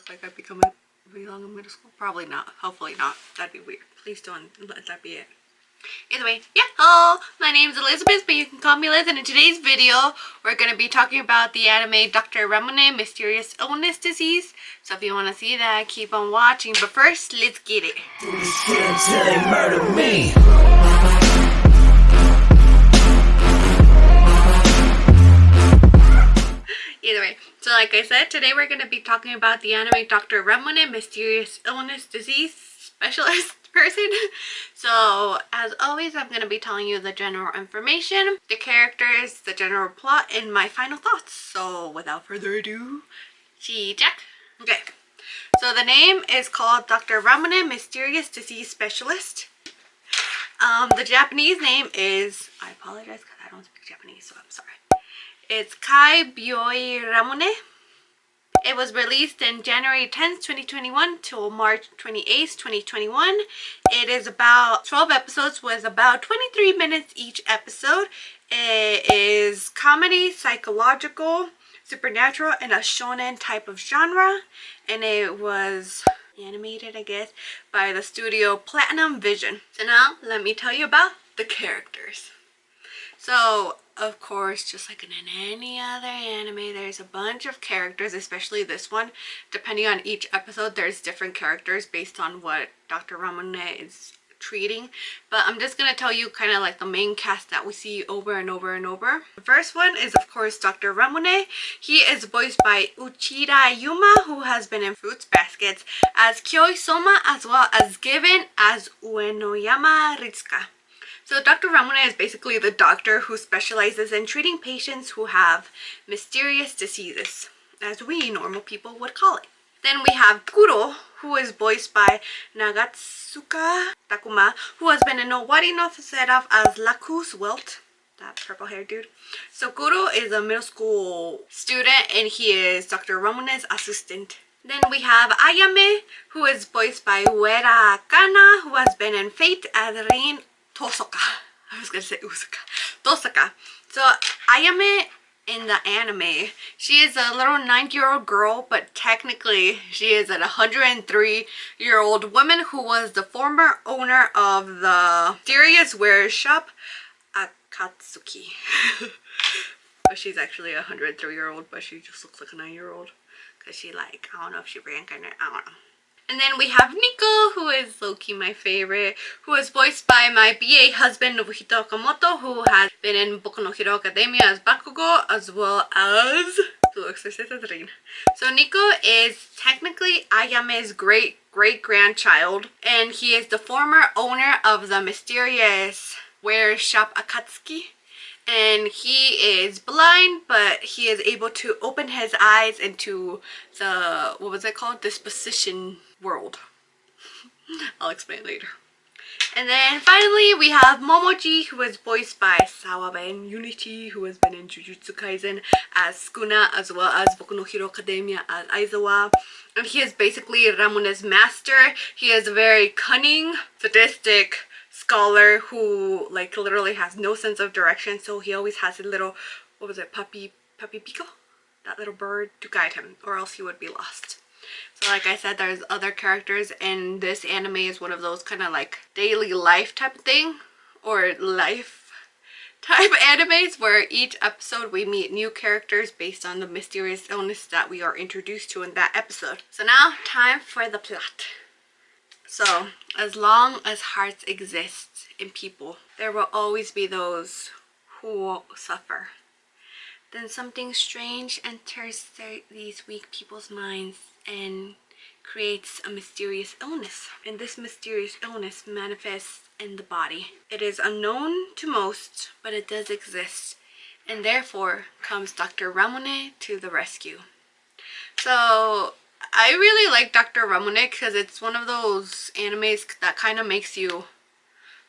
look like I belong in middle school? Probably not. Hopefully not. That'd be weird. Please don't let that be it. Either way, yeah, hello, my name's Elizabeth, but you can call me Liz, and in today's video, we're going to be talking about the anime Dr. Ramune, Mysterious Illness Disease. So if you want to see that, keep on watching, but first, let's get it. Till they murder me. Either way, so like I said, today we're going to be talking about the anime Dr. Ramune, Mysterious Illness Disease Specialist person. So as always, I'm going to be telling you the general information, the characters, the general plot, and my final thoughts. So without further ado, Jack. Okay, so the name is called Dr. Ramune, Mysterious Disease Specialist. The Japanese name is, I apologize because I don't speak Japanese, so I'm sorry. It's Kai Byoi Ramune. It was released in January 10th, 2021 till March 28th, 2021. It is about 12 episodes with about 23 minutes each episode. It is comedy, psychological, supernatural, and a shonen type of genre. And it was animated, I guess, by the studio Platinum Vision. So now, let me tell you about the characters. So, of course, just like in any other anime, there's a bunch of characters, especially this one. Depending on each episode, there's different characters based on what Dr. Ramune is treating. But I'm just going to tell you kind of like the main cast that we see over and over and over. The first one is, of course, Dr. Ramune. He is voiced by Uchida Yuma, who has been in Fruits Baskets as Kyoi Soma, as well as Given as Uenoyama Ritsuka. So Dr. Ramune is basically the doctor who specializes in treating patients who have mysterious diseases, as we normal people would call it. Then we have Kuro, who is voiced by Nagatsuka Takuma, who has been in Owari no Seraph as Lakus Welt, that purple haired dude. So Kuro is a middle school student and he is Dr. Ramune's assistant. Then we have Ayame, who is voiced by Ueda Kana, who has been in Fate as Rin Tosoka. I was gonna say Usuka. Tosaka. So Ayame in the anime, she is a little 9-year-old girl, but technically she is an 103-year-old woman who was the former owner of the mysterious wares shop Akatsuki. But she's actually a 103-year-old, but she just looks like a 9-year-old. Because she like, I don't know if she reincarnated, I don't know. And then we have Nico, who is low-key my favorite, who is voiced by my BA husband, Nobuhito Okamoto, who has been in Boku no Hero Academia as Bakugo, as well as Blue Exorcist as Rin. So Nico is technically Ayame's great-grandchild, and he is the former owner of the mysterious wares shop Akatsuki. And he is blind, but he is able to open his eyes into the, what was it called? Disposition world. I'll explain later. And then finally we have Momoji, who is voiced by Sawabe in Unity, who has been in Jujutsu Kaisen as Sukuna, as well as Boku no Hero Academia as Aizawa. And he is basically Ramune's master. He is a very cunning, sadistic scholar who like literally has no sense of direction, so he always has a little, what was it, puppy pico, that little bird, to guide him, or else he would be lost. So like I said, there's other characters, and this anime is one of those kind of like daily life type of thing, or life type animes, where each episode we meet new characters based on the mysterious illness that we are introduced to in that episode. So now, time for the plot. So, as long as hearts exist in people, there will always be those who will suffer. Then something strange enters these weak people's minds and creates a mysterious illness. And this mysterious illness manifests in the body. It is unknown to most, but it does exist. And therefore comes Dr. Ramune to the rescue. So I really like Dr. Ramune because it's one of those animes that kind of makes you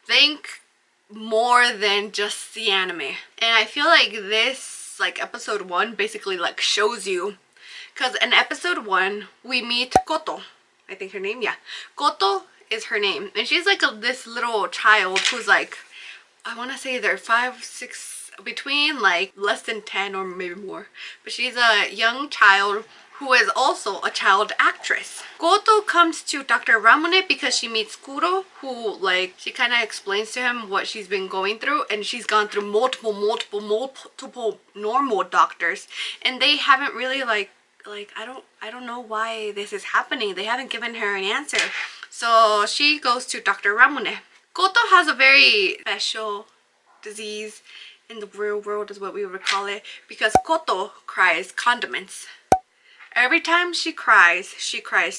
think more than just the anime. And I feel like this, like episode 1, basically like shows you, because in episode 1 we meet Koto. I think her name, yeah. Koto is her name. And she's like this little child who's like, I want to say they're 5, 6, between like less than 10 or maybe more. But she's a young child who is also a child actress. Goto comes to Dr. Ramune because she meets Kuro, who like she kind of explains to him what she's been going through, and she's gone through multiple normal doctors, and they haven't really like I don't know why this is happening. They haven't given her an answer. So she goes to Dr. Ramune. Goto has a very special disease in the real world is what we would call it, because Koto cries condiments. Every time she cries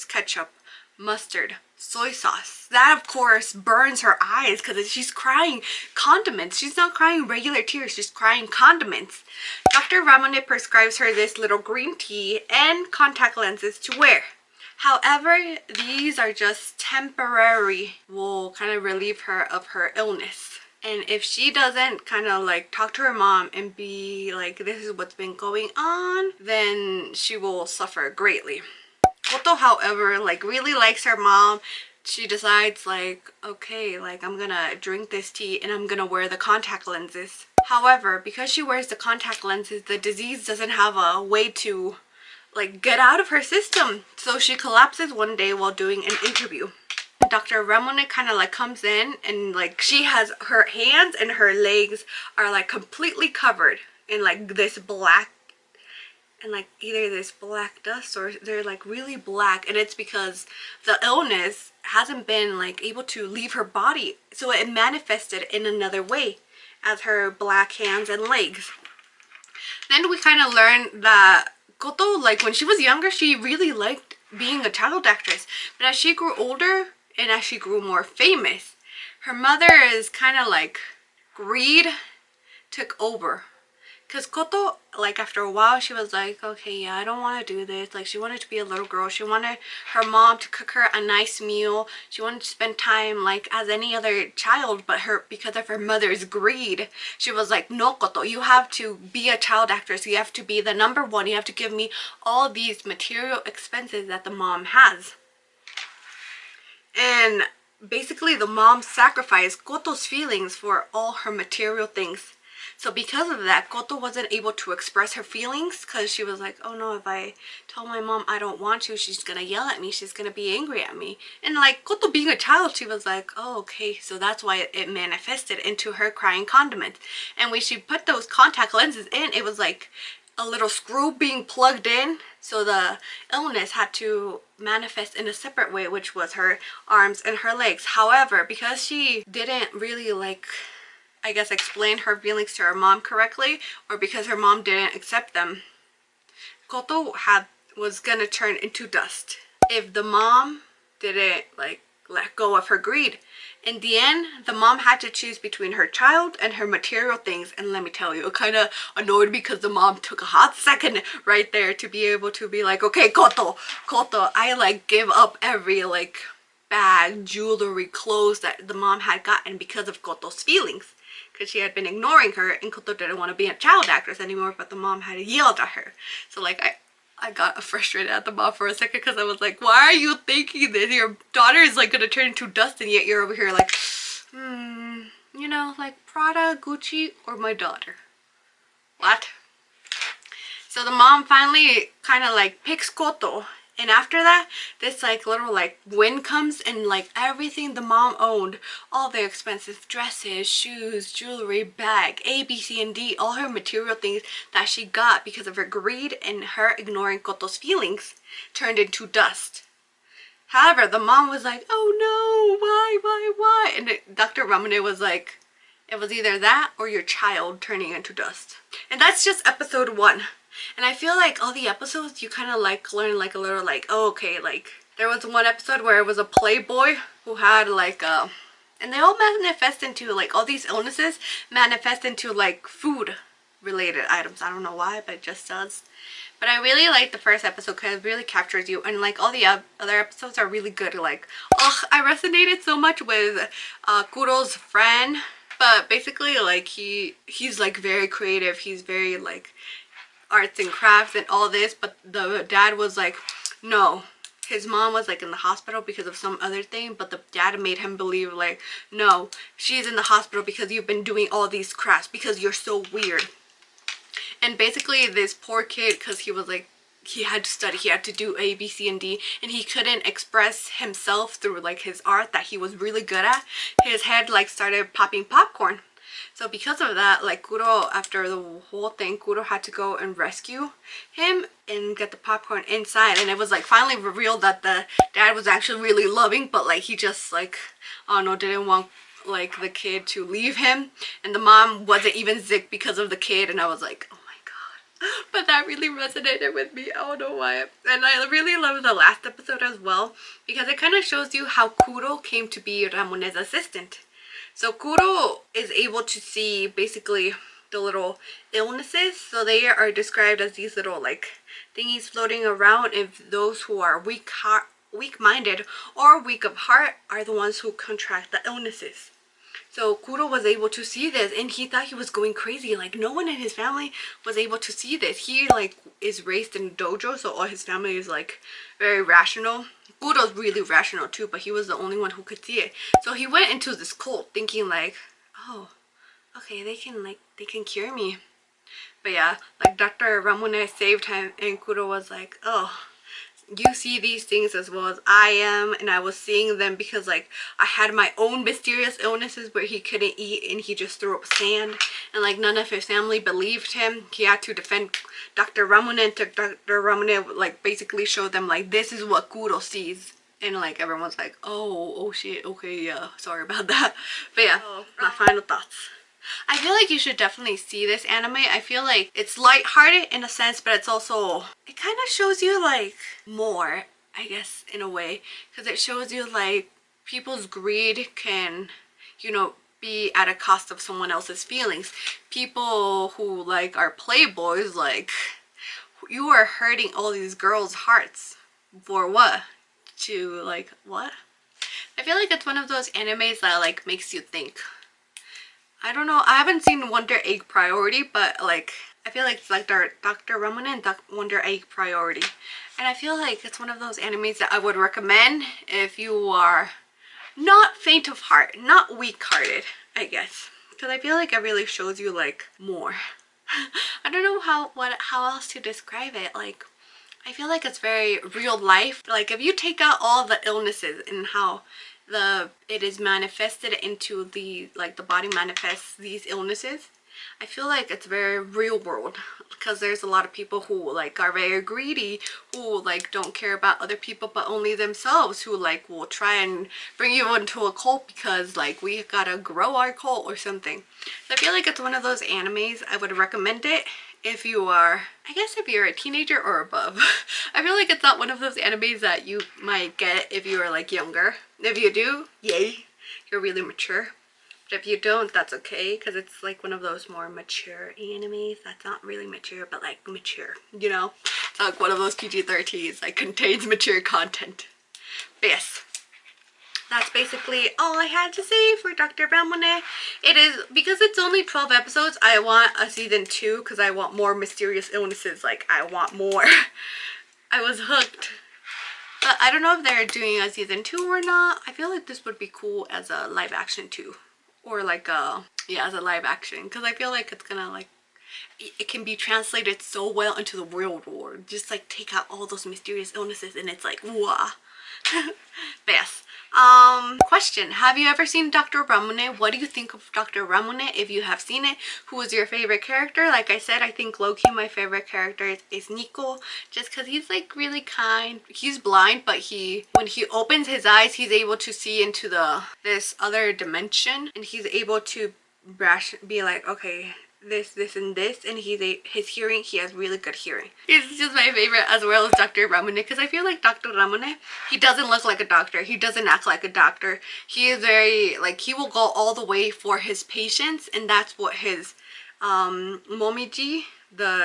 ketchup, mustard, soy sauce. That of course burns her eyes because she's crying condiments. She's not crying regular tears, she's crying condiments. Dr. Ramone prescribes her this little green tea and contact lenses to wear. However, these are just temporary, will kind of relieve her of her illness. And if she doesn't kind of like talk to her mom and be like, this is what's been going on, then she will suffer greatly. Koto, however, like really likes her mom. She decides like, okay, like I'm gonna drink this tea and I'm gonna wear the contact lenses. However, because she wears the contact lenses, the disease doesn't have a way to like get out of her system. So she collapses one day while doing an interview. Dr. Ramune kind of like comes in and like she has her hands and her legs are like completely covered in like this black and like either this black dust or they're like really black, and it's because the illness hasn't been like able to leave her body, so it manifested in another way as her black hands and legs. Then we kind of learned that Koto, like when she was younger, she really liked being a child actress, but as she grew older and as she grew more famous, her mother is kind of like greed took over. Because Koto, like after a while, she was like, okay, yeah, I don't want to do this. Like she wanted to be a little girl. She wanted her mom to cook her a nice meal. She wanted to spend time like as any other child, but because of her mother's greed, she was like, no, Koto, you have to be a child actress. You have to be the number one. You have to give me all these material expenses that the mom has. And basically the mom sacrificed Koto's feelings for all her material things. So because of that, Koto wasn't able to express her feelings because she was like, oh no, if I tell my mom I don't want to, she's gonna yell at me, she's gonna be angry at me. And like Koto being a child, she was like, oh okay, so that's why it manifested into her crying condiments. And when she put those contact lenses in, it was like a little screw being plugged in, so the illness had to manifest in a separate way, which was her arms and her legs. However, because she didn't really like, I guess, explain her feelings to her mom correctly, or because her mom didn't accept them, Koto was gonna turn into dust if the mom didn't like let go of her greed. In the end, the mom had to choose between her child and her material things, and let me tell you, it kind of annoyed me because the mom took a hot second right there to be able to be like, okay, Koto, I like give up every like bag, jewelry, clothes that the mom had gotten because of Koto's feelings, because she had been ignoring her, and Koto didn't want to be a child actress anymore, but the mom had yelled at her. So like I got frustrated at the mom for a second because I was like, why are you thinking this? Your daughter is like gonna turn into dust, and yet you're over here like, you know, like Prada, Gucci, or my daughter. What? So the mom finally kind of like picks Koto, and after that, this like little like wind comes, and like everything the mom owned, all the expensive dresses, shoes, jewelry, bag, A, B, C, and D, all her material things that she got because of her greed and her ignoring Koto's feelings, turned into dust. However, the mom was like, oh no, why? And Dr. Ramune was like, it was either that or your child turning into dust. And that's just episode 1. And I feel like all the episodes you kind of like learn like a little like, oh okay, like there was one episode where it was a playboy who had like and they all manifest into like, all these illnesses manifest into like food related items. I don't know why, but it just does. But I really like the first episode because it really captures you, and like all the other episodes are really good. Like, oh, I resonated so much with Kuro's friend, but basically like he's like very creative, he's very like arts and crafts and all this, but the dad was like, no. His mom was like in the hospital because of some other thing, but the dad made him believe like, no, she's in the hospital because you've been doing all these crafts because you're so weird. And basically this poor kid, because he was like he had to study, he had to do A, B, C, and D, and he couldn't express himself through like his art that he was really good at. His head like started popping popcorn. So because of that, like Kuro, after the whole thing, Kuro had to go and rescue him and get the popcorn inside. And it was like finally revealed that the dad was actually really loving, but like he just like, I don't know, didn't want like the kid to leave him. And the mom wasn't even sick because of the kid. And I was like, oh my god. But that really resonated with me. I don't know why. And I really love the last episode as well, because it kind of shows you how Kuro came to be Ramune's assistant. So Kuro is able to see basically the little illnesses. So they are described as these little like thingies floating around. If those who are weak-minded or weak of heart are the ones who contract the illnesses. So Kuro was able to see this, and he thought he was going crazy. Like no one in his family was able to see this. He like is raised in dojo, so all his family is like very rational. Kuro's really rational too, but he was the only one who could see it. So he went into this cult thinking like, oh, okay, they can cure me. But yeah, like Dr. Ramune saved him, and Kuro was like, oh, you see these things as well as I am, and I was seeing them because like I had my own mysterious illnesses where he couldn't eat and he just threw up sand, and like none of his family believed him. He had to defend Dr. Ramune, and Dr. Ramune like basically showed them like this is what Kuro sees, and like everyone's like, oh shit, okay, yeah, sorry about that. But yeah, my final thoughts. I feel like you should definitely see this anime. I feel like it's lighthearted in a sense, but it's also, it kind of shows you like more, I guess, in a way, because it shows you like people's greed can, you know, be at a cost of someone else's feelings. People who like are playboys, like you are hurting all these girls' hearts for what? To like what? I feel like it's one of those animes that like makes you think. I don't know. I haven't seen Wonder Egg Priority, but like I feel like it's like Dr. Ramune and Wonder Egg Priority. And I feel like it's one of those animes that I would recommend if you are not faint of heart, not weak-hearted, I guess. Because I feel like it really shows you like more. I don't know how else to describe it. Like I feel like it's very real life. Like if you take out all the illnesses and how it is manifested into the like the body manifests these illnesses, I feel like it's very real world, because there's a lot of people who like are very greedy, who like don't care about other people but only themselves, who like will try and bring you into a cult because like we gotta grow our cult or something. So I feel like it's one of those animes. I would recommend it if you are, I guess if you're a teenager or above. I feel like it's not one of those animes that you might get if you are like younger. If you do, yay, you're really mature. But if you don't, that's okay, because it's like one of those more mature animes that's not really mature, but like mature, you know? It's like one of those PG-13s, like contains mature content. But yes, that's basically all I had to say for Dr. Ramune. It is, because it's only 12 episodes, I want a season 2 because I want more mysterious illnesses. Like, I want more. I was hooked. But I don't know if they're doing a season 2 or not. I feel like this would be cool as a live action too. Or like a, yeah, as a live action. Because I feel like it's gonna like, it can be translated so well into the real world. Just like take out all those mysterious illnesses and it's like, wah. But yes. Question. Have you ever seen Dr. Ramune? What do you think of Dr. Ramune? If you have seen it, who is your favorite character? Like I said, I think low-key my favorite character is Nico, just because he's like really kind. He's blind, but when he opens his eyes, he's able to see into this other dimension, and he's able to be like, okay, this and this, and his hearing, he has really good hearing. He's just my favorite, as well as Dr. Ramune, because I feel like Dr. Ramune, he doesn't look like a doctor, he doesn't act like a doctor. He is very like, he will go all the way for his patients, and that's what his momiji,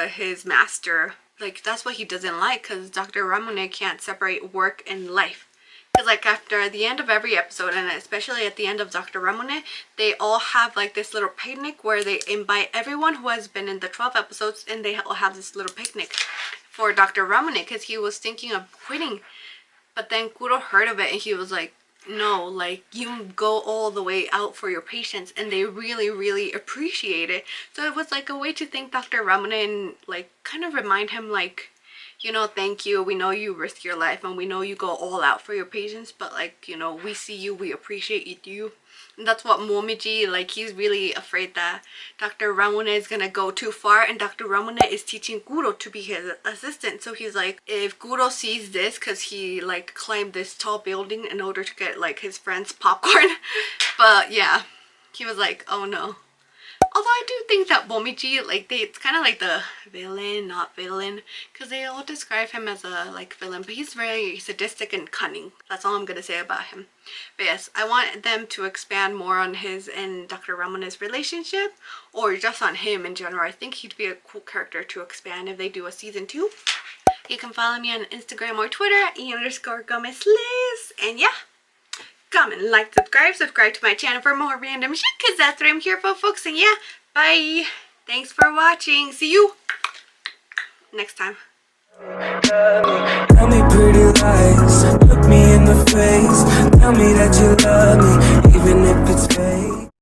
his master, like that's what he doesn't like, because Dr. Ramune can't separate work and life. Because like after the end of every episode, and especially at the end of Dr. Ramune, they all have like this little picnic where they invite everyone who has been in the 12 episodes, and they all have this little picnic for Dr. Ramune, because he was thinking of quitting. But then Kuro heard of it and he was like, no, like you go all the way out for your patients, and they really, really appreciate it. So it was like a way to thank Dr. Ramune and like kind of remind him like, you know, thank you. We know you risk your life and we know you go all out for your patients, but like, you know, we see you, we appreciate you. And that's what Momiji, like, he's really afraid that Dr. Ramune is gonna go too far, and Dr. Ramune is teaching Guro to be his assistant. So he's like, if Guro sees this, because he like climbed this tall building in order to get like his friend's popcorn. But yeah, he was like, oh no. Although I do think that Momiji, like, it's kind of like the villain, not villain, because they all describe him as a, like, villain, but he's very sadistic and cunning. That's all I'm going to say about him. But yes, I want them to expand more on his and Dr. Ramone's relationship, or just on him in general. I think he'd be a cool character to expand if they do a season 2. You can follow me on Instagram or Twitter at e_Gomez_Liz, and yeah. Comment, like, subscribe to my channel for more random shit, because that's what I'm here for, folks. And yeah, bye. Thanks for watching. See you next time. Tell me pretty lies, look me in the face. Tell me that you love me.